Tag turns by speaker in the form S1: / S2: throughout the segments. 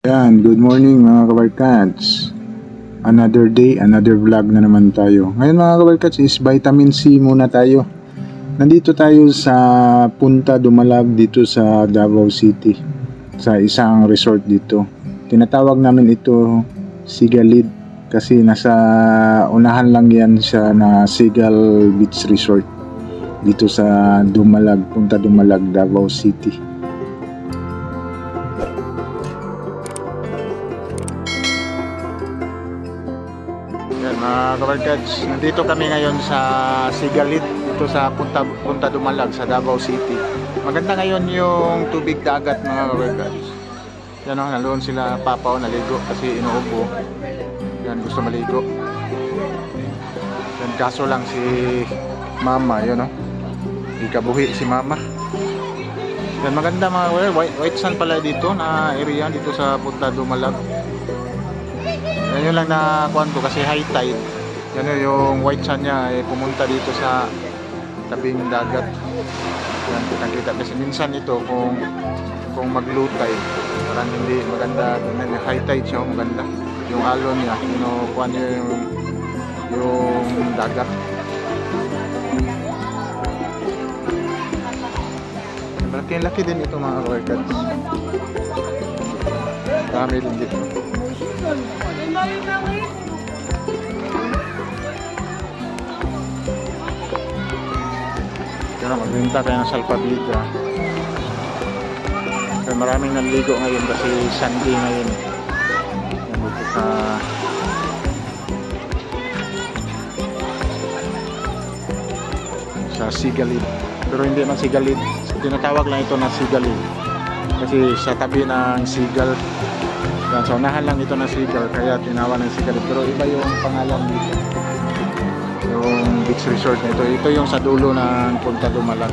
S1: Yan, good morning mga kabarkats. Another day, another vlog na naman tayo. Ngayon mga kabarkats is vitamin C muna tayo. Nandito tayo sa Punta Dumalag dito sa Davao City. Sa isang resort dito. Tinatawag namin ito Sigalid kasi nasa unahan lang yan siya na Sigal Beach Resort. Dito sa Dumalag, Punta Dumalag, Davao City. Mga kabarkats, nandito kami ngayon sa Sigalid dito sa Punta Dumalag sa Davao City. Maganda ngayon yung tubig dagat mga kabarkats. Yan o, naloon sila papa o naligo kasi inuubo. Yan, gusto maligo. Yan, kaso lang si mama, yun o. Ikabuhi si mama. Yan, maganda mga kabarkats. White sand pala dito na area dito sa Punta Dumalag. Yan lang na kuhan ko kasi high tide. Yan yung white sand niya pumunta dito sa tabing dagat. Yan, nakita kasi minsan ito kung mag-low tide parang hindi maganda. High tide siya, maganda yung alon niya, kuhan niya yung dagat. Laki din ito mga kabarkats. Dami din dito. Kaya magbinta kayo ng salpabida. Kaya maraming naligo ngayon kasi Sunday ngayon. Nandito sa Sigalid. Pero hindi man Sigalid. Tinatawag lang ito na Sigalid. Kasi sa tabi ng Sigal. Yan, so unahan lang ito na Sigal kaya tinawag ng Sigalid. Pero iba yung pangalan dito. Yung beach resort nito. Ito yung sa dulo ng Punta Dumalag.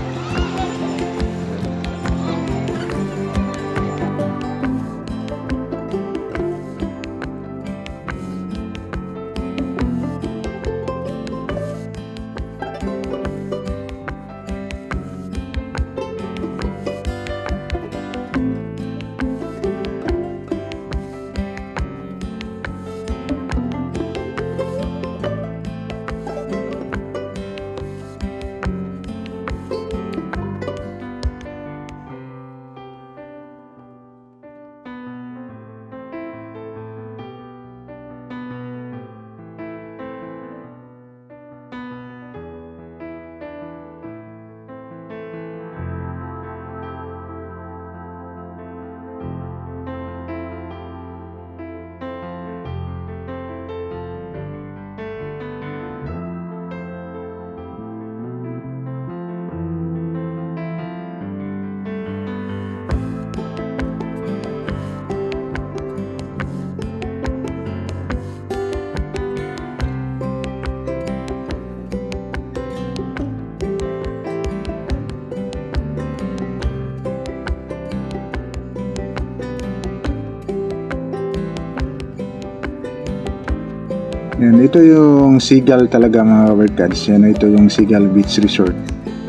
S1: Yan, ito yung Sigal talaga mga kabarkats. Yan, ito yung Sigal Beach Resort.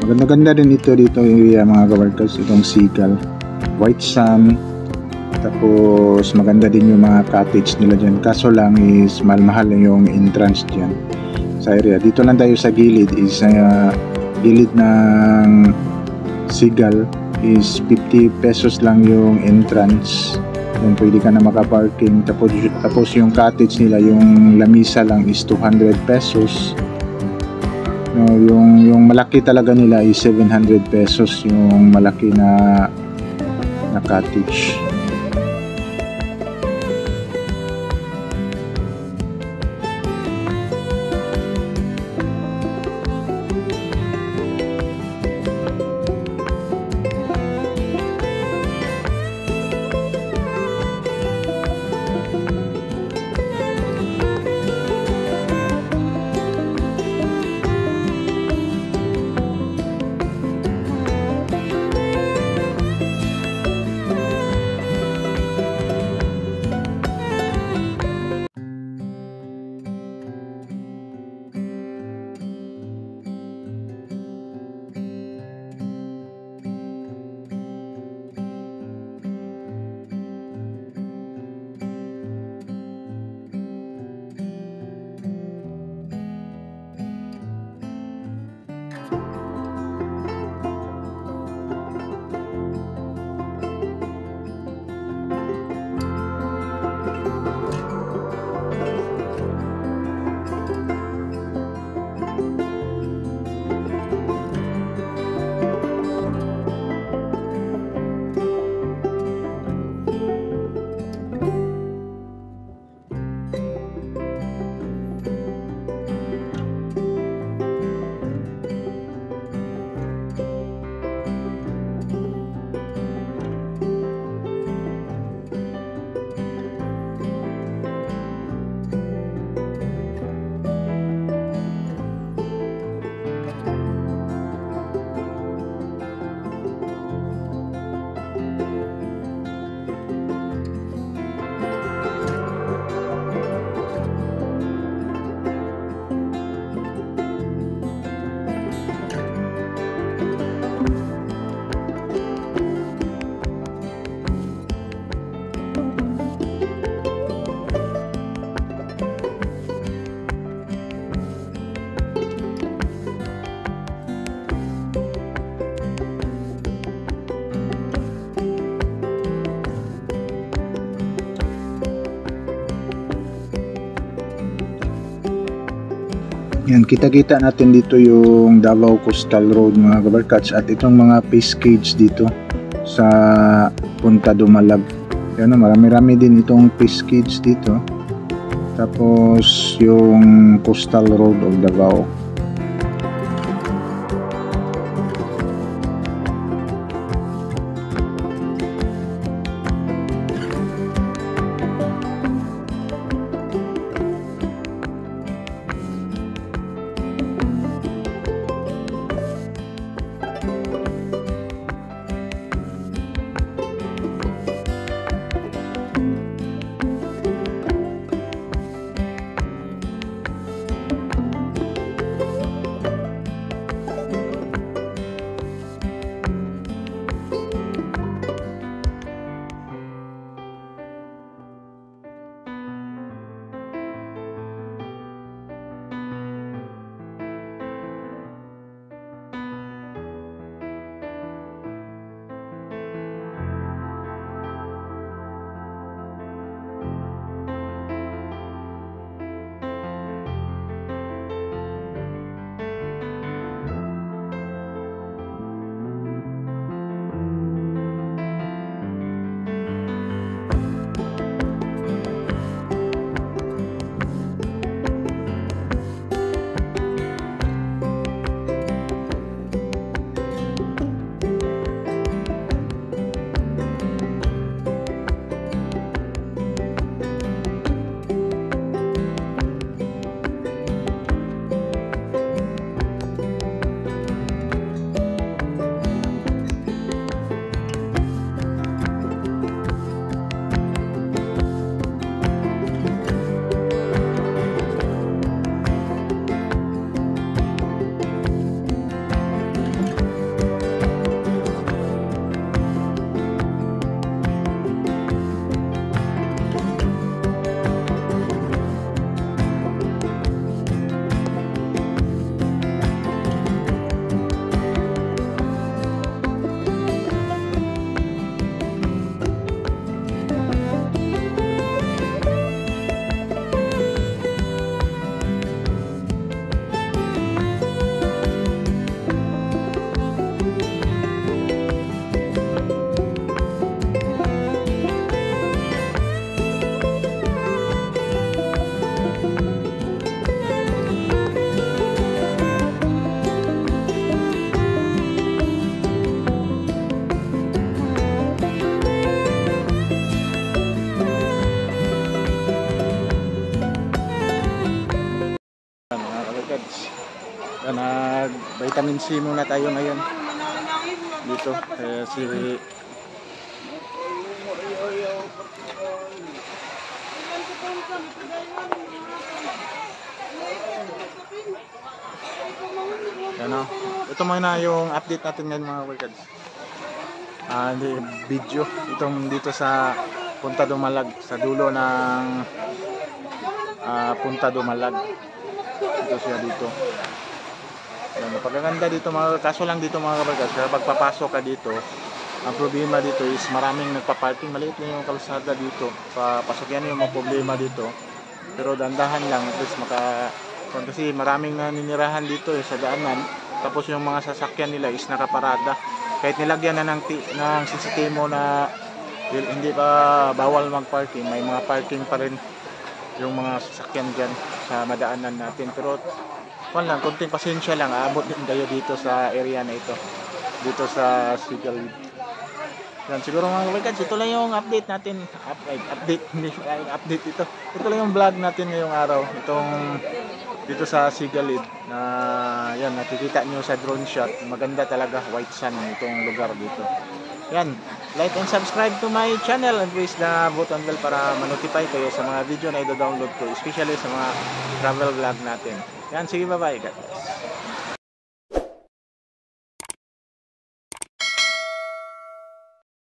S1: Maganda-ganda din ito dito mga kabarkats. Itong Sigal. White sand. Tapos maganda din yung mga cottage nila dyan. Kaso lang is mahal yung entrance dyan sa area. Dito lang tayo sa gilid. Is gilid ng Sigal is 50 pesos lang yung entrance. Then pwede ka na makaparking. Tapos yung cottage nila, yung lamisa lang is 200 pesos. No, yung malaki talaga nila is 700 pesos yung malaki na cottage. Yan, kita-kita natin dito yung Davao Coastal Road mga kabarkats, at itong mga fish cage dito sa Punta Dumalag. Yan, marami-rami din itong fish cage dito. Tapos yung Coastal Road of Davao. Nag-vitamin C muna tayo ngayon dito. Kaya si ano, ito muna yung update natin ngayon mga workers. Video itong dito sa Punta Dumalag, sa dulo ng Punta Dumalag. Ito siya dito. Yan, napakaganda dito mga, kaso lang dito mga kabarkas, kaya pagpapasok ka dito, ang problema dito is maraming nagpa-parking, maliit na yung kalsada dito, papasok yan yung mga problema dito, pero dandahan lang, at least kasi maraming naninirahan dito sa daanan, tapos yung mga sasakyan nila is nakaparada, kahit nilagyan na ng sistema na hindi pa bawal mag-parking, may mga parking pa rin yung mga sasakyan dyan sa madaanan natin, pero wala, konting pasensya lang, aabot din kayo dito sa area na ito, dito sa Sigalid. Yan, siguro mga kabarkads, ito lang yung update natin, update ito. Ito lang yung vlog natin ngayong araw, itong dito sa Sigalid, na yan, nakikita nyo sa drone shot, maganda talaga, white sand itong lugar dito. Yan, like and subscribe to my channel and press the button bell para ma-notify kayo sa mga video na i-download ko, especially sa mga travel vlog natin. Yan, sige, bye-bye guys.